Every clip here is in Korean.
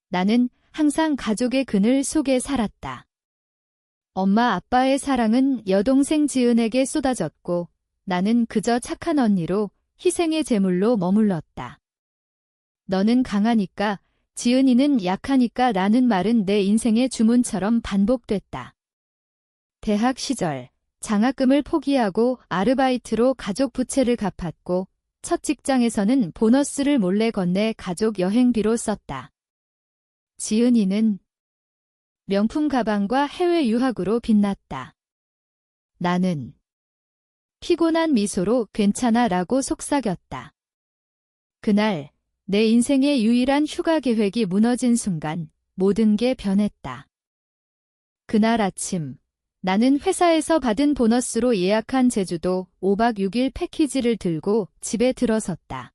나는 항상 가족의 그늘 속에 살았다. 엄마 아빠의 사랑은 여동생 지은에게 쏟아졌고 나는 그저 착한 언니로 희생의 제물로 머물렀다. 너는 강하니까, 지은이는 약하니까 라는 말은 내 인생의 주문처럼 반복됐다. 대학 시절, 장학금을 포기하고 아르바이트로 가족 부채를 갚았고, 첫 직장에서는 보너스를 몰래 건네 가족 여행비로 썼다. 지은이는 명품 가방과 해외 유학으로 빛났다. 나는 피곤한 미소로 괜찮아 라고 속삭였다. 그날 내 인생의 유일한 휴가 계획이 무너진 순간 모든 게 변했다. 그날 아침 나는 회사에서 받은 보너스로 예약한 제주도 5박 6일 패키지를 들고 집에 들어섰다.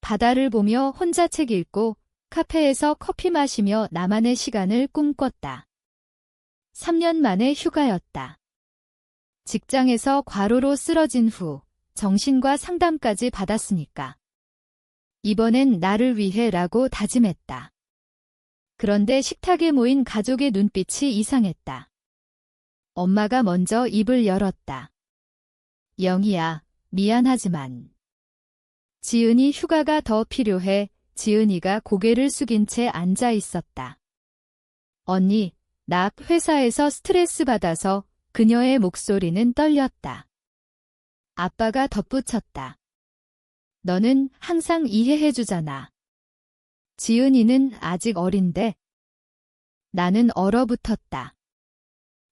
바다를 보며 혼자 책 읽고 카페에서 커피 마시며 나만의 시간을 꿈꿨다. 3년 만의 휴가였다. 직장에서 과로로 쓰러진 후 정신과 상담까지 받았으니까. 이번엔 나를 위해 라고 다짐했다. 그런데 식탁에 모인 가족의 눈빛이 이상했다. 엄마가 먼저 입을 열었다. 영희야, 미안하지만. 지은이 휴가가 더 필요해. 지은이가 고개를 숙인 채 앉아 있었다. 언니, 나 회사에서 스트레스 받아서. 그녀의 목소리는 떨렸다. 아빠가 덧붙였다. 너는 항상 이해해주잖아. 지은이는 아직 어린데. 나는 얼어붙었다.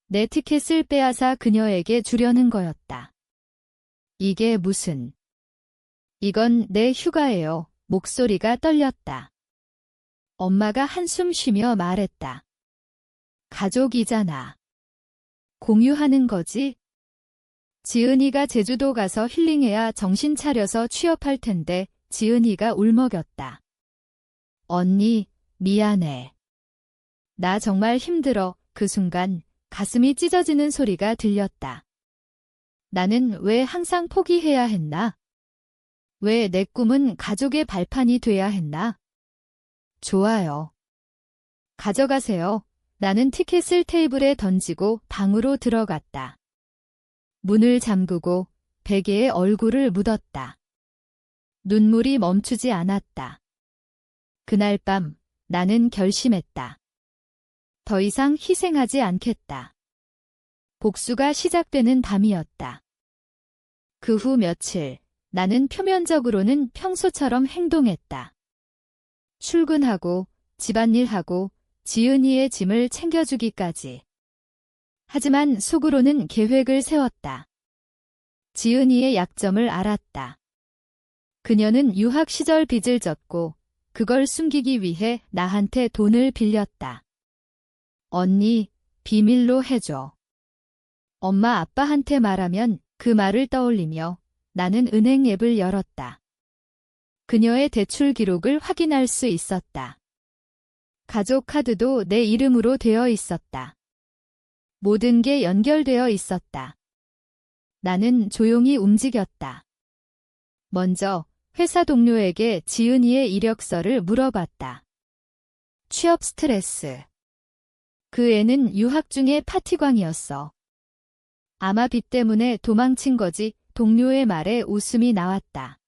내 티켓을 빼앗아 그녀에게 주려는 거였다. 이게 무슨. 이건 내 휴가예요. 목소리가 떨렸다. 엄마가 한숨 쉬며 말했다. 가족이잖아. 공유하는 거지? 지은이가 제주도 가서 힐링해야 정신 차려서 취업할 텐데 지은이가 울먹였다. 언니, 미안해. 나 정말 힘들어. 그 순간 가슴이 찢어지는 소리가 들렸다. 나는 왜 항상 포기해야 했나? 왜 내 꿈은 가족의 발판이 돼야 했나? 좋아요. 가져가세요. 나는 티켓을 테이블에 던지고 방으로 들어갔다. 문을 잠그고 베개에 얼굴을 묻었다. 눈물이 멈추지 않았다. 그날 밤 나는 결심했다. 더 이상 희생하지 않겠다. 복수가 시작되는 밤이었다. 그 후 며칠 나는 표면적으로는 평소처럼 행동했다. 출근하고 집안일하고 지은이의 짐을 챙겨주기까지. 하지만 속으로는 계획을 세웠다. 지은이의 약점을 알았다. 그녀는 유학 시절 빚을 졌고 그걸 숨기기 위해 나한테 돈을 빌렸다. 언니, 비밀로 해줘. 엄마 아빠한테 말하면 그 말을 떠올리며 나는 은행 앱을 열었다. 그녀의 대출 기록을 확인할 수 있었다. 가족 카드도 내 이름으로 되어 있었다. 모든 게 연결되어 있었다. 나는 조용히 움직였다. 먼저 회사 동료에게 지은이의 이력서를 물어봤다. 취업 스트레스. 그 애는 유학 중에 파티광이었어. 아마 빚 때문에 도망친 거지. 동료의 말에 웃음이 나왔다.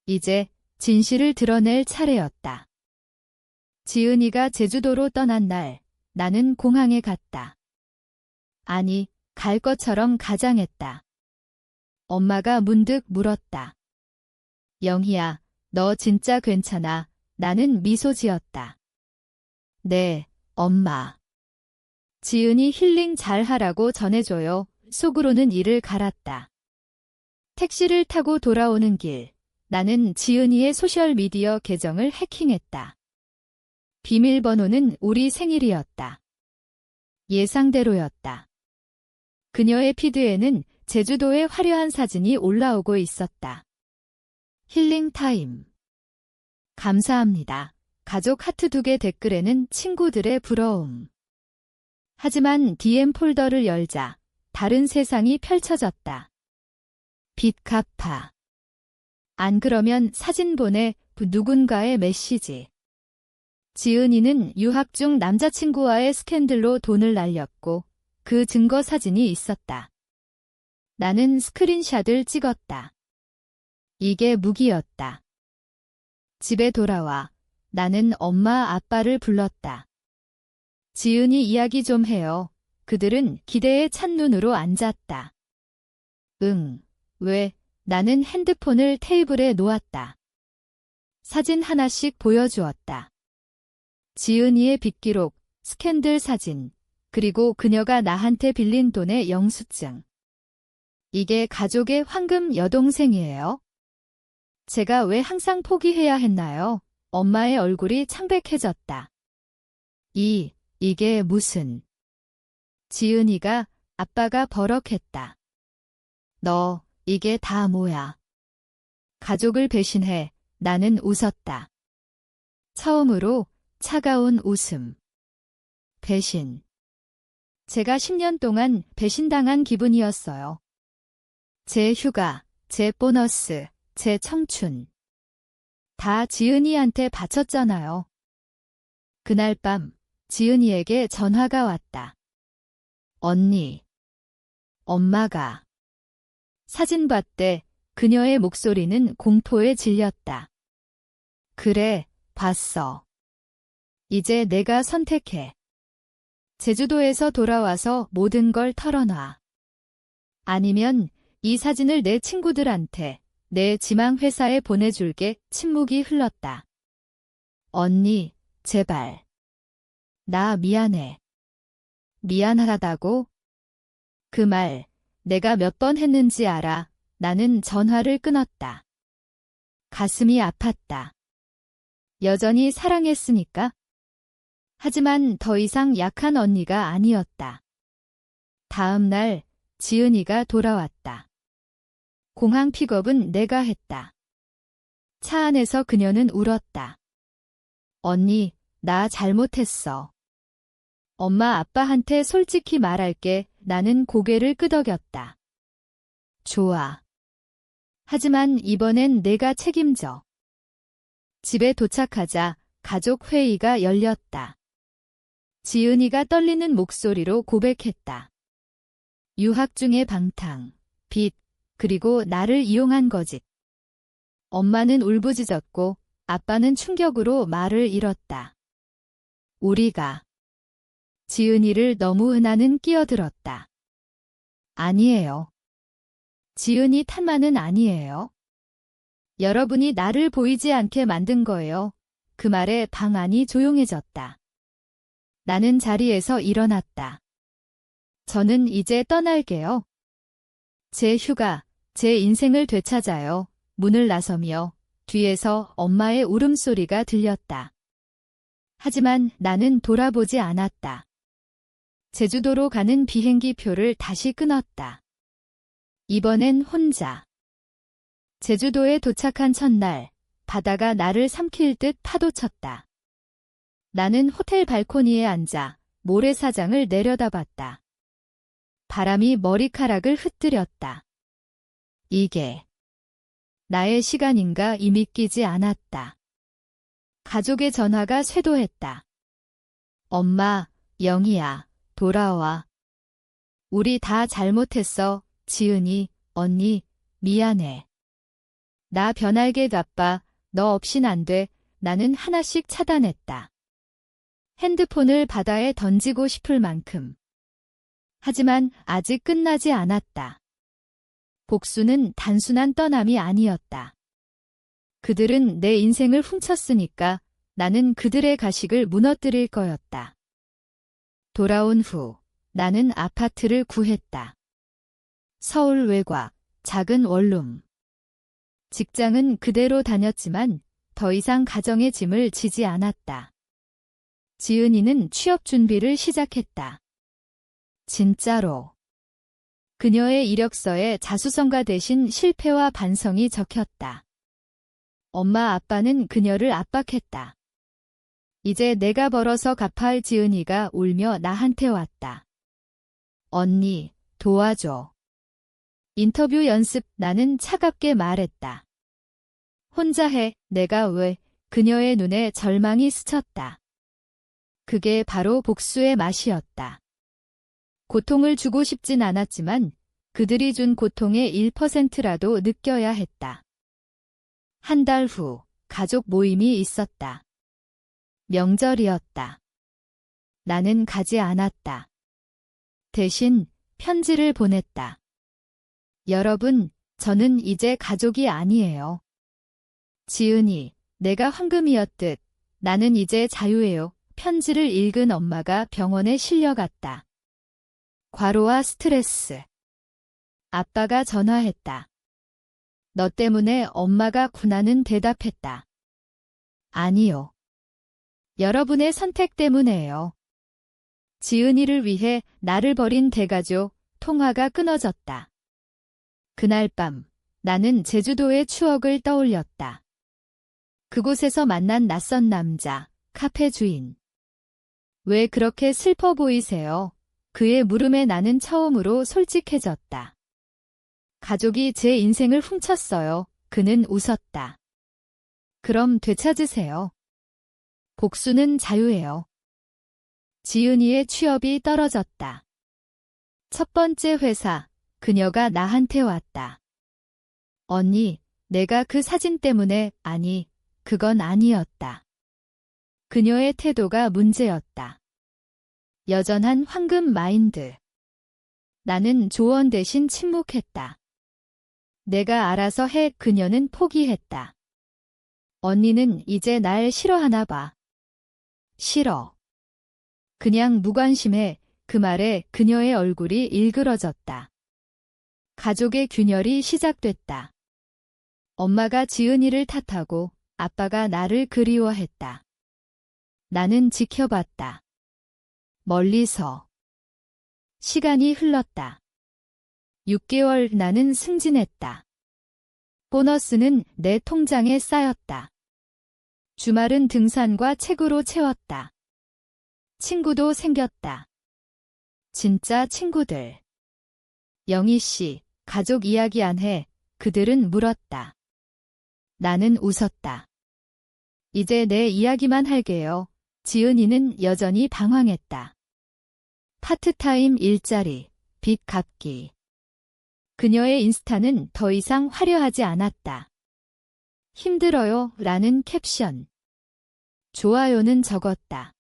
이제 진실을 드러낼 차례였다. 지은이가 제주도로 떠난 날, 나는 공항에 갔다. 아니, 갈 것처럼 가장했다. 엄마가 문득 물었다. 영희야, 너 진짜 괜찮아? 나는 미소 지었다. 네, 엄마. 지은이 힐링 잘 하라고 전해줘요. 속으로는 이를 갈았다. 택시를 타고 돌아오는 길, 나는 지은이의 소셜미디어 계정을 해킹했다. 비밀번호는 우리 생일이었다. 예상대로였다. 그녀의 피드에는 제주도의 화려한 사진이 올라오고 있었다. 힐링 타임. 감사합니다. 가족 하트 2개 댓글에는 친구들의 부러움. 하지만 DM 폴더를 열자 다른 세상이 펼쳐졌다. 빚 갚아. 안 그러면 사진 보내. 누군가의 메시지. 지은이는 유학 중 남자친구와의 스캔들로 돈을 날렸고 그 증거 사진이 있었다. 나는 스크린샷을 찍었다. 이게 무기였다. 집에 돌아와 나는 엄마 아빠를 불렀다. 지은이 이야기 좀 해요. 그들은 기대에 찬 눈으로 앉았다. 응, 왜? 나는 핸드폰을 테이블에 놓았다. 사진 하나씩 보여주었다. 지은이의 빚기록, 스캔들 사진, 그리고 그녀가 나한테 빌린 돈의 영수증. 이게 가족의 황금 여동생이에요. 제가 왜 항상 포기해야 했나요? 엄마의 얼굴이 창백해졌다. 이게 무슨... 지은이가 아빠가 버럭했다. 너, 이게 다 뭐야? 가족을 배신해. 나는 웃었다. 처음으로 차가운 웃음. 배신. 제가 10년 동안 배신당한 기분이었어요. 제 휴가, 제 보너스, 제 청춘. 다 지은이한테 바쳤잖아요. 그날 밤 지은이에게 전화가 왔다. 언니. 엄마가. 사진 봤대. 그녀의 목소리는 공포에 질렸다. 그래, 봤어. 이제 내가 선택해. 제주도에서 돌아와서 모든 걸 털어놔. 아니면 이 사진을 내 친구들한테, 내 지망 회사에 보내줄게. 침묵이 흘렀다. 언니, 제발. 나 미안해. 미안하다고? 그 말 내가 몇 번 했는지 알아. 나는 전화를 끊었다. 가슴이 아팠다. 여전히 사랑했으니까? 하지만 더 이상 약한 언니가 아니었다. 다음 날 지은이가 돌아왔다. 공항 픽업은 내가 했다. 차 안에서 그녀는 울었다. 언니, 나 잘못했어. 엄마 아빠한테 솔직히 말할게. 나는 고개를 끄덕였다. 좋아. 하지만 이번엔 내가 책임져. 집에 도착하자 가족 회의가 열렸다. 지은이가 떨리는 목소리로 고백했다. 유학 중의 방탕, 빚, 그리고 나를 이용한 거짓. 엄마는 울부짖었고 아빠는 충격으로 말을 잃었다. 우리가. 지은이를 너무 은하는 끼어들었다. 아니에요. 지은이 탓만은 아니에요. 여러분이 나를 보이지 않게 만든 거예요. 그 말에 방 안이 조용해졌다. 나는 자리에서 일어났다. 저는 이제 떠날게요. 제 휴가, 제 인생을 되찾아요. 문을 나서며 뒤에서 엄마의 울음소리가 들렸다. 하지만 나는 돌아보지 않았다. 제주도로 가는 비행기 표를 다시 끊었다. 이번엔 혼자. 제주도에 도착한 첫날, 바다가 나를 삼킬 듯 파도쳤다. 나는 호텔 발코니에 앉아 모래사장을 내려다봤다. 바람이 머리카락을 흩뜨렸다. 이게 나의 시간인가 이 믿기지 않았다. 가족의 전화가 쇄도했다. 엄마, 영희야, 돌아와. 우리 다 잘못했어. 지은이, 언니, 미안해. 나 변할게 아빠, 너 없인 안 돼. 나는 하나씩 차단했다. 핸드폰을 바다에 던지고 싶을 만큼. 하지만 아직 끝나지 않았다. 복수는 단순한 떠남이 아니었다. 그들은 내 인생을 훔쳤으니까 나는 그들의 가식을 무너뜨릴 거였다. 돌아온 후 나는 아파트를 구했다. 서울 외곽, 작은 원룸. 직장은 그대로 다녔지만 더 이상 가정의 짐을 지지 않았다. 지은이는 취업 준비를 시작했다. 진짜로. 그녀의 이력서에 자수성가 대신 실패와 반성이 적혔다. 엄마 아빠는 그녀를 압박했다. 이제 내가 벌어서 갚아야 할. 지은이가 울며 나한테 왔다. 언니, 도와줘. 인터뷰 연습. 나는 차갑게 말했다. 혼자 해. 내가 왜? 그녀의 눈에 절망이 스쳤다. 그게 바로 복수의 맛이었다. 고통을 주고 싶진 않았지만 그들이 준 고통의 1%라도 느껴야 했다. 한 달 후 가족 모임이 있었다. 명절이었다. 나는 가지 않았다. 대신 편지를 보냈다. 여러분, 저는 이제 가족이 아니에요. 지은이, 내가 황금이었듯 나는 이제 자유예요. 편지를 읽은 엄마가 병원에 실려갔다. 과로와 스트레스. 아빠가 전화했다. 너 때문에 엄마가 구나는 대답했다. 아니요. 여러분의 선택 때문에요. 지은이를 위해 나를 버린 대가족, 통화가 끊어졌다. 그날 밤, 나는 제주도의 추억을 떠올렸다. 그곳에서 만난 낯선 남자, 카페 주인. 왜 그렇게 슬퍼 보이세요? 그의 물음에 나는 처음으로 솔직해졌다. 가족이 제 인생을 훔쳤어요. 그는 웃었다. 그럼 되찾으세요. 복수는 자유예요. 지은이의 취업이 떨어졌다. 첫 번째 회사, 그녀가 나한테 왔다. 언니, 내가 그 사진 때문에, 아니, 그건 아니었다. 그녀의 태도가 문제였다. 여전한 황금 마인드. 나는 조언 대신 침묵했다. 내가 알아서 해. 그녀는 포기했다. 언니는 이제 날 싫어하나 봐. 싫어. 그냥 무관심해. 그 말에 그녀의 얼굴이 일그러졌다. 가족의 균열이 시작됐다. 엄마가 지은이를 탓하고 아빠가 나를 그리워했다. 나는 지켜봤다. 멀리서. 시간이 흘렀다. 6개월 나는 승진했다. 보너스는 내 통장에 쌓였다. 주말은 등산과 책으로 채웠다. 친구도 생겼다. 진짜 친구들. 영희 씨, 가족 이야기 안 해. 그들은 물었다. 나는 웃었다. 이제 내 이야기만 할게요. 지은이는 여전히 방황했다. 파트타임 일자리, 빚 갚기. 그녀의 인스타는 더 이상 화려하지 않았다. 힘들어요 라는 캡션. 좋아요는 적었다.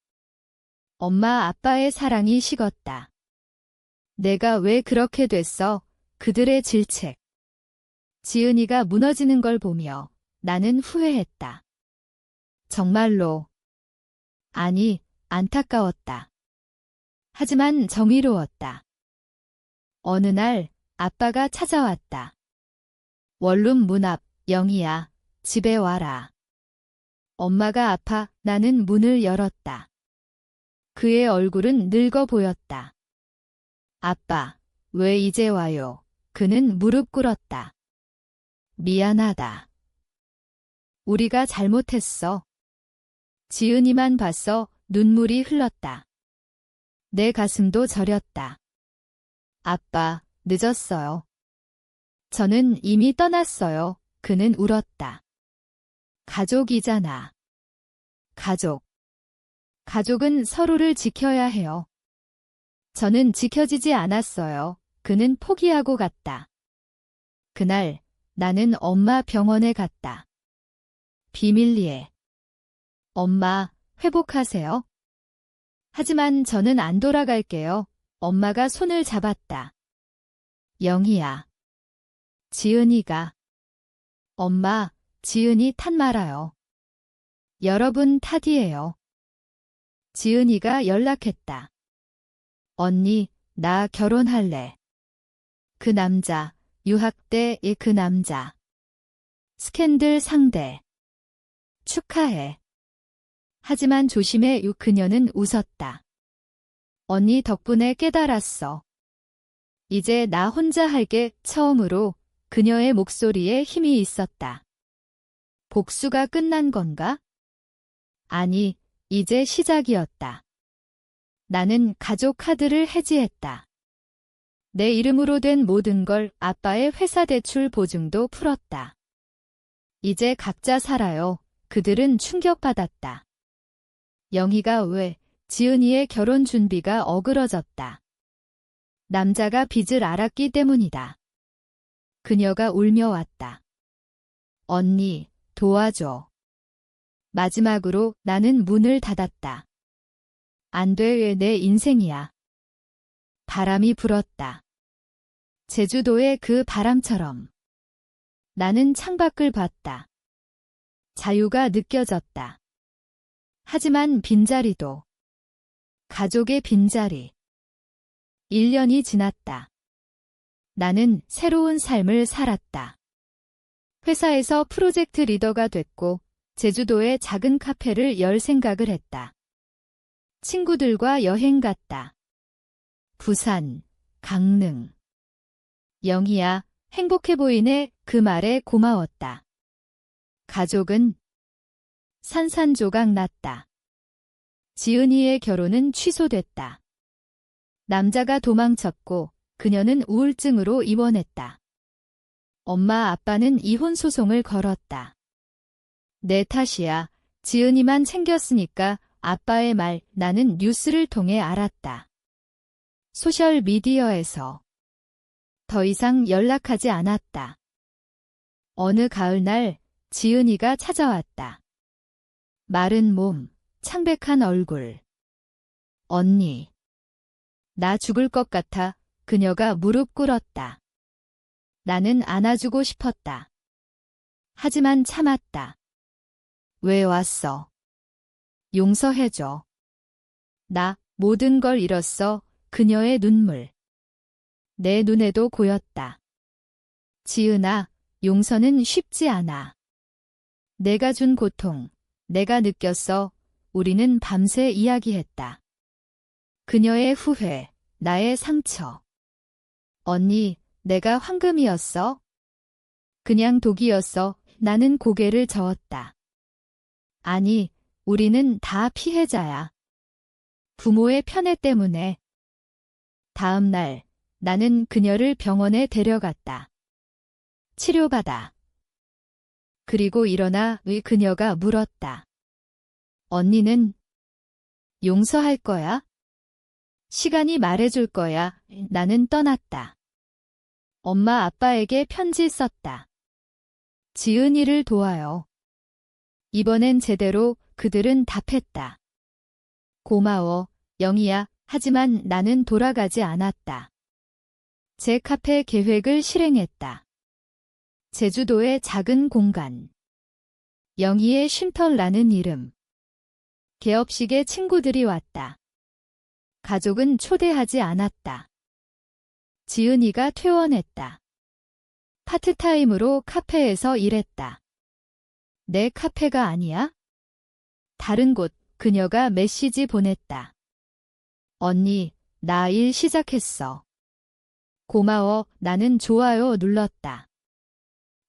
엄마 아빠의 사랑이 식었다. 내가 왜 그렇게 됐어? 그들의 질책. 지은이가 무너지는 걸 보며 나는 후회했다. 정말로. 아니, 안타까웠다. 하지만 정의로웠다. 어느 날 아빠가 찾아왔다. 원룸 문 앞, 영희야, 집에 와라. 엄마가 아파. 나는 문을 열었다. 그의 얼굴은 늙어 보였다. 아빠, 왜 이제 와요? 그는 무릎 꿇었다. 미안하다. 우리가 잘못했어. 지은이만 봤어. 눈물이 흘렀다. 내 가슴도 저렸다. 아빠, 늦었어요. 저는 이미 떠났어요. 그는 울었다. 가족이잖아. 가족. 가족은 서로를 지켜야 해요. 저는 지켜지지 않았어요. 그는 포기하고 갔다. 그날 나는 엄마 병원에 갔다. 비밀리에. 엄마, 회복하세요. 하지만 저는 안 돌아갈게요. 엄마가 손을 잡았다. 영희야. 지은이가. 엄마, 지은이 탓 말아요. 여러분 탓이에요. 지은이가 연락했다. 언니, 나 결혼할래. 그 남자, 유학 때의 그 남자. 스캔들 상대. 축하해. 하지만 조심해. 그녀는 웃었다. 언니 덕분에 깨달았어. 이제 나 혼자 할게. 처음으로 그녀의 목소리에 힘이 있었다. 복수가 끝난 건가? 아니, 이제 시작이었다. 나는 가족 카드를 해지했다. 내 이름으로 된 모든 걸 아빠의 회사 대출 보증도 풀었다. 이제 각자 살아요. 그들은 충격받았다. 영희가 왜 지은이의 결혼 준비가 어그러졌다. 남자가 빚을 알았기 때문이다. 그녀가 울며 왔다. 언니, 도와줘. 마지막으로 나는 문을 닫았다. 안 돼, 내 인생이야. 바람이 불었다. 제주도의 그 바람처럼. 나는 창밖을 봤다. 자유가 느껴졌다. 하지만 빈자리도. 가족의 빈자리. 1년이 지났다. 나는 새로운 삶을 살았다. 회사에서 프로젝트 리더가 됐고 제주도에 작은 카페를 열 생각을 했다. 친구들과 여행 갔다. 부산, 강릉. 영희야, 행복해 보이네. 그 말에 고마웠다. 가족은 산산조각 났다. 지은이의 결혼은 취소됐다. 남자가 도망쳤고 그녀는 우울증으로 입원했다. 엄마 아빠는 이혼 소송을 걸었다. 내 탓이야. 지은이만 챙겼으니까. 아빠의 말 나는 뉴스를 통해 알았다. 소셜 미디어에서. 더 이상 연락하지 않았다. 어느 가을날 지은이가 찾아왔다. 마른 몸, 창백한 얼굴. 언니. 나 죽을 것 같아. 그녀가 무릎 꿇었다. 나는 안아주고 싶었다. 하지만 참았다. 왜 왔어? 용서해줘. 나 모든 걸 잃었어. 그녀의 눈물. 내 눈에도 고였다. 지은아, 용서는 쉽지 않아. 내가 준 고통, 내가 느꼈어. 우리는 밤새 이야기했다. 그녀의 후회, 나의 상처. 언니, 내가 황금이었어? 그냥 독이었어. 나는 고개를 저었다. 아니, 우리는 다 피해자야. 부모의 편애 때문에. 다음 날, 나는 그녀를 병원에 데려갔다. 치료받아. 그리고 일어나 그녀가 물었다. 언니는 용서할 거야? 시간이 말해줄 거야. 나는 떠났다. 엄마 아빠에게 편지 썼다. 지은이를 도와요. 이번엔 제대로. 그들은 답했다. 고마워, 영희야. 하지만 나는 돌아가지 않았다. 제 카페 계획을 실행했다. 제주도의 작은 공간. 영희의 쉼터라는 이름. 개업식에 친구들이 왔다. 가족은 초대하지 않았다. 지은이가 퇴원했다. 파트타임으로 카페에서 일했다. 내 카페가 아니야? 다른 곳. 그녀가 메시지 보냈다. 언니, 나 일 시작했어. 고마워. 나는 좋아요 눌렀다.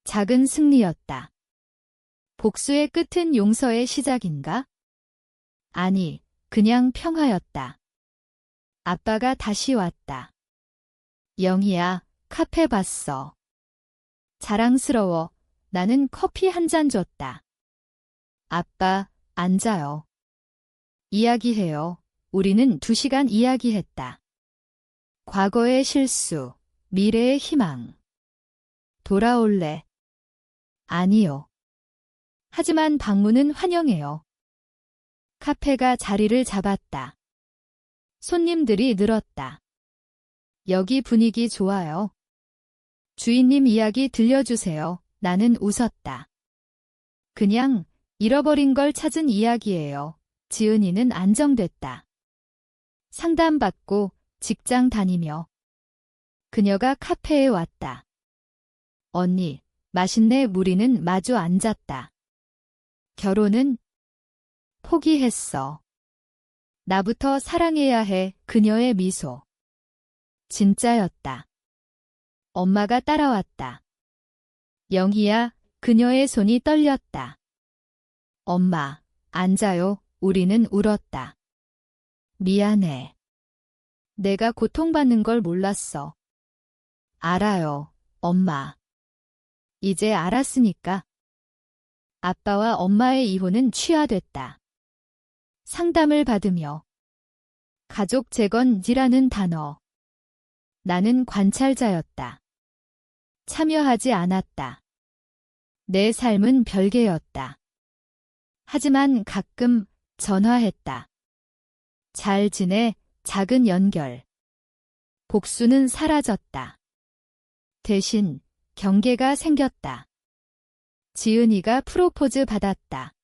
작은 승리였다. 복수의 끝은 용서의 시작인가? 아니, 그냥 평화였다. 아빠가 다시 왔다. 영희야, 카페 봤어. 자랑스러워. 나는 커피 한 잔 줬다. 아빠, 앉아요. 이야기해요. 우리는 2시간 이야기했다. 과거의 실수, 미래의 희망. 돌아올래? 아니요. 하지만 방문은 환영해요. 카페가 자리를 잡았다. 손님들이 늘었다. 여기 분위기 좋아요. 주인님 이야기 들려주세요. 나는 웃었다. 그냥 잃어버린 걸 찾은 이야기예요. 지은이는 안정됐다. 상담받고 직장 다니며. 그녀가 카페에 왔다. 언니, 맛있네. 우리는 마주 앉았다. 결혼은 포기했어. 나부터 사랑해야 해. 그녀의 미소. 진짜였다. 엄마가 따라왔다. 영희야, 그녀의 손이 떨렸다. 엄마, 앉아요. 우리는 울었다. 미안해. 내가 고통받는 걸 몰랐어. 알아요, 엄마. 이제 알았으니까. 아빠와 엄마의 이혼은 취하됐다. 상담을 받으며 가족 재건이라는 단어. 나는 관찰자였다. 참여하지 않았다. 내 삶은 별개였다. 하지만 가끔 전화했다. 잘 지내, 작은 연결. 복수는 사라졌다. 대신 경계가 생겼다. 지은이가 프로포즈 받았다.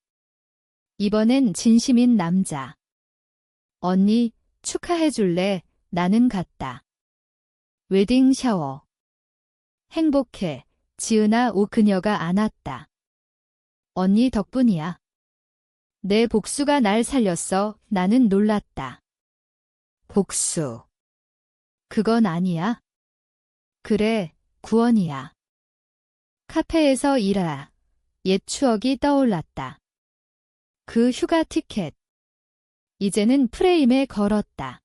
이번엔 진심인 남자. 언니, 축하해줄래? 나는 갔다. 웨딩 샤워. 행복해. 지은아 오 그녀가 안았다. 언니 덕분이야. 내 복수가 날 살렸어. 나는 놀랐다. 복수. 그건 아니야. 그래, 구원이야. 카페에서 일하. 옛 추억이 떠올랐다. 그 휴가 티켓. 이제는 프레임에 걸었다.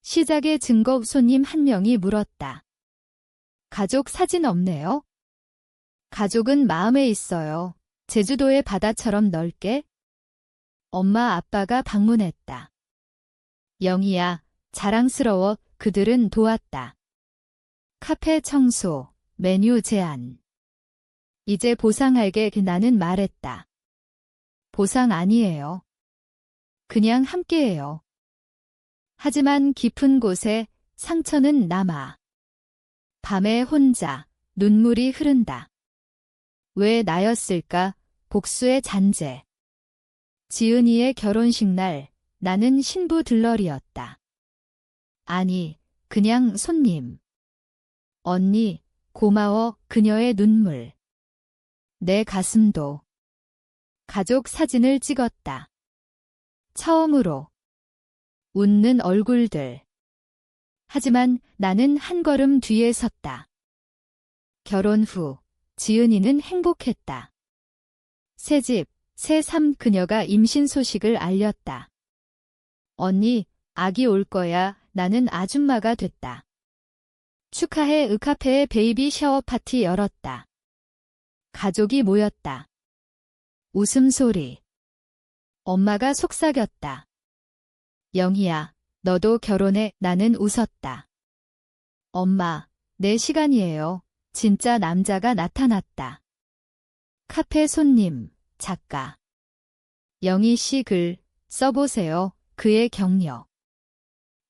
시작의 증거 손님 한 명이 물었다. 가족 사진 없네요? 가족은 마음에 있어요. 제주도의 바다처럼 넓게. 엄마 아빠가 방문했다. 영희야, 자랑스러워. 그들은 도왔다. 카페 청소, 메뉴 제안. 이제 보상할게. 나는 말했다. 보상 아니에요. 그냥 함께해요. 하지만 깊은 곳에 상처는 남아. 밤에 혼자 눈물이 흐른다. 왜 나였을까? 복수의 잔재. 지은이의 결혼식 날 나는 신부 들러리였다. 아니, 그냥 손님. 언니, 고마워. 그녀의 눈물. 내 가슴도. 가족 사진을 찍었다. 처음으로. 웃는 얼굴들. 하지만 나는 한 걸음 뒤에 섰다. 결혼 후 지은이는 행복했다. 새 집, 새 삶. 그녀가 임신 소식을 알렸다. 언니, 아기 올 거야. 나는 아줌마가 됐다. 축하해. 카페에 베이비 샤워 파티 열었다. 가족이 모였다. 웃음소리. 엄마가 속삭였다. 영희야, 너도 결혼해. 나는 웃었다. 엄마, 내 시간이에요. 진짜 남자가 나타났다. 카페 손님, 작가. 영희 씨 글 써보세요. 그의 격려.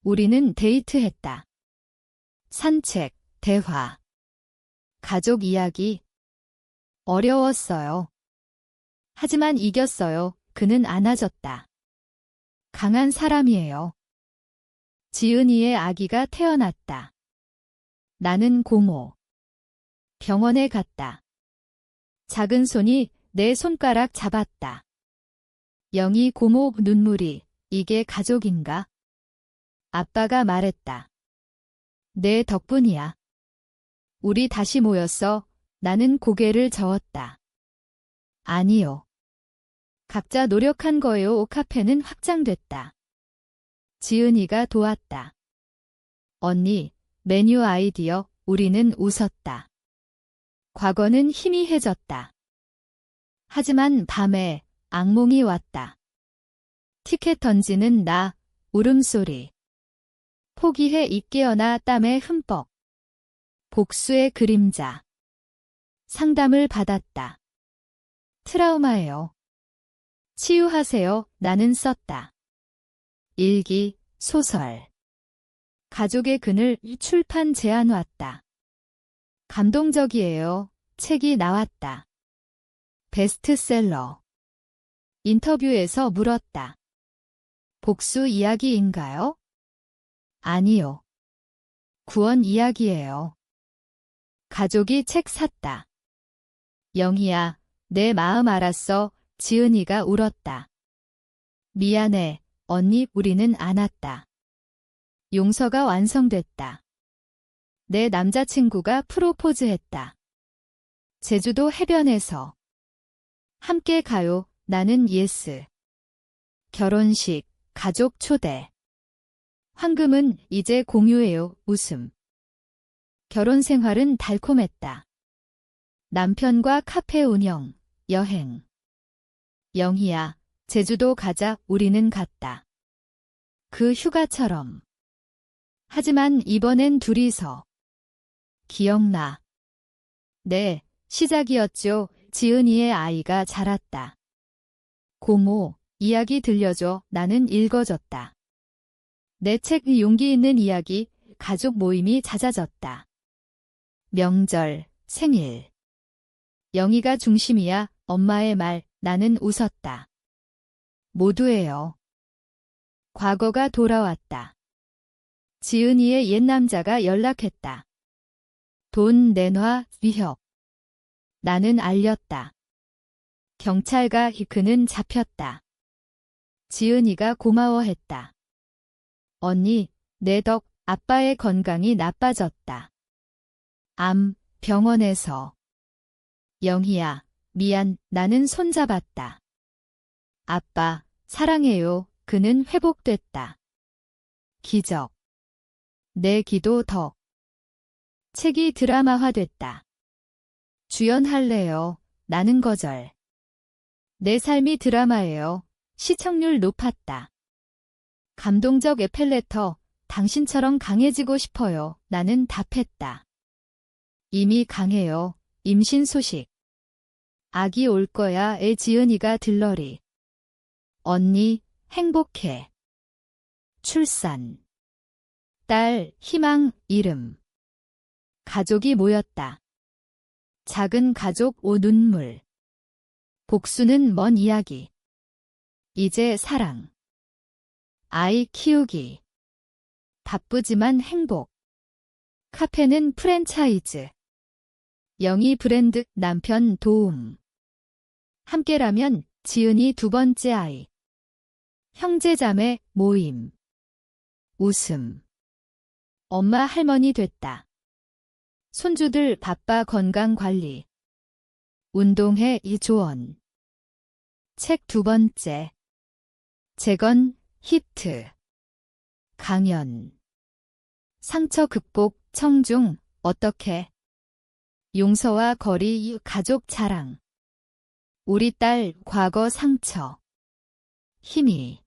우리는 데이트했다. 산책, 대화. 가족 이야기. 어려웠어요. 하지만 이겼어요. 그는 안아줬다. 강한 사람이에요. 지은이의 아기가 태어났다. 나는 고모. 병원에 갔다. 작은 손이 내 손가락 잡았다. 영희 고모 눈물이. 이게 가족인가? 아빠가 말했다. 내 덕분이야. 우리 다시 모였어. 나는 고개를 저었다. 아니요. 각자 노력한 거예요. 카페는 확장됐다. 지은이가 도왔다. 언니, 메뉴 아이디어. 우리는 웃었다. 과거는 희미해졌다. 하지만 밤에 악몽이 왔다. 티켓 던지는 나, 울음소리. 포기해. 깨어나. 땀에 흠뻑. 복수의 그림자. 상담을 받았다. 트라우마예요. 치유하세요. 나는 썼다. 일기, 소설. 가족의 그늘. 출판 제안 왔다. 감동적이에요. 책이 나왔다. 베스트셀러. 인터뷰에서 물었다. 복수 이야기인가요? 아니요. 구원 이야기예요. 가족이 책 샀다. 영희야, 내 마음 알았어. 지은이가 울었다. 미안해, 언니. 우리는 안았다. 용서가 완성됐다. 내 남자친구가 프로포즈했다. 제주도 해변에서. 함께 가요. 나는 예스. 결혼식, 가족 초대. 황금은 이제 공유해요. 웃음. 결혼 생활은 달콤했다. 남편과 카페 운영, 여행. 영희야, 제주도 가자. 우리는 갔다. 그 휴가처럼. 하지만 이번엔 둘이서. 기억나. 네, 시작이었죠. 지은이의 아이가 자랐다. 고모, 이야기 들려줘. 나는 읽어줬다. 내 책 용기 있는 이야기, 가족 모임이 잦아졌다. 명절, 생일. 영희가 중심이야. 엄마의 말, 나는 웃었다. 모두예요. 과거가 돌아왔다. 지은이의 옛 남자가 연락했다. 돈 내놔, 위협. 나는 알렸다. 경찰과 그는 잡혔다. 지은이가 고마워했다. 언니, 내 덕, 아빠의 건강이 나빠졌다. 암, 병원에서. 영희야, 미안, 나는 손잡았다. 아빠, 사랑해요. 그는 회복됐다. 기적. 내 기도 덕. 책이 드라마화됐다. 주연할래요. 나는 거절. 내 삶이 드라마예요. 시청률 높았다. 감동적 에펠레터. 당신처럼 강해지고 싶어요. 나는 답했다. 이미 강해요. 임신 소식. 아기 올 거야. 애 지은이가 들러리. 언니, 행복해. 출산. 딸, 희망, 이름. 가족이 모였다. 작은 가족 오 눈물. 복수는 먼 이야기. 이제 사랑. 아이 키우기. 바쁘지만 행복. 카페는 프랜차이즈. 영희 브랜드 남편 도움. 함께라면 지은이 두 번째 아이. 형제자매 모임. 웃음. 엄마 할머니 됐다. 손주들 바빠 건강관리. 운동해 이 조언. 책 두 번째. 재건 히트. 강연. 상처 극복 청중 어떻게. 용서와 거리 가족 자랑. 우리 딸 과거 상처. 힘이.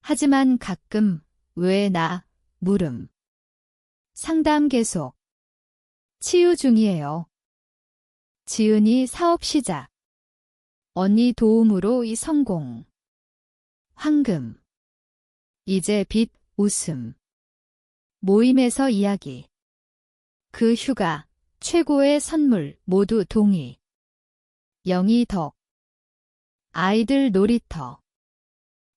하지만 가끔 왜 나 물음. 상담 계속. 치유 중이에요. 지은이 사업 시작. 언니 도움으로 이 성공. 황금. 이제 빛 웃음. 모임에서 이야기. 그 휴가. 최고의 선물 모두 동의. 영희 덕. 아이들 놀이터.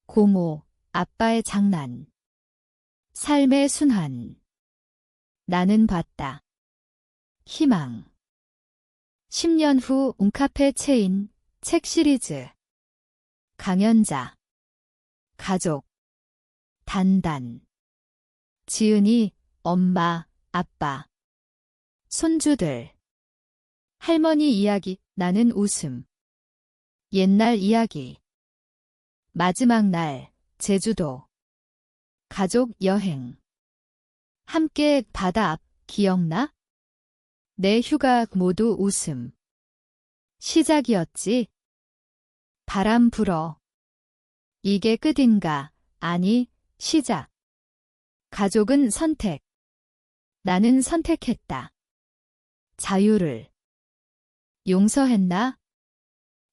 고모, 아빠의 장난. 삶의 순환. 나는 봤다. 희망. 10년 후 웅카페 체인, 책 시리즈. 강연자. 가족. 단단. 지은이, 엄마, 아빠. 손주들. 할머니 이야기, 나는 웃음. 옛날 이야기. 마지막 날, 제주도. 가족 여행. 함께 바다 앞, 기억나? 내 휴가 모두 웃음. 시작이었지. 바람 불어. 이게 끝인가? 아니, 시작. 가족은 선택. 나는 선택했다. 자유를. 용서했나?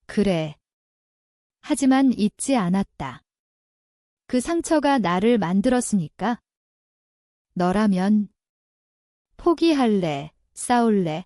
그래. 하지만 잊지 않았다. 그 상처가 나를 만들었으니까. 너라면 포기할래, 싸울래?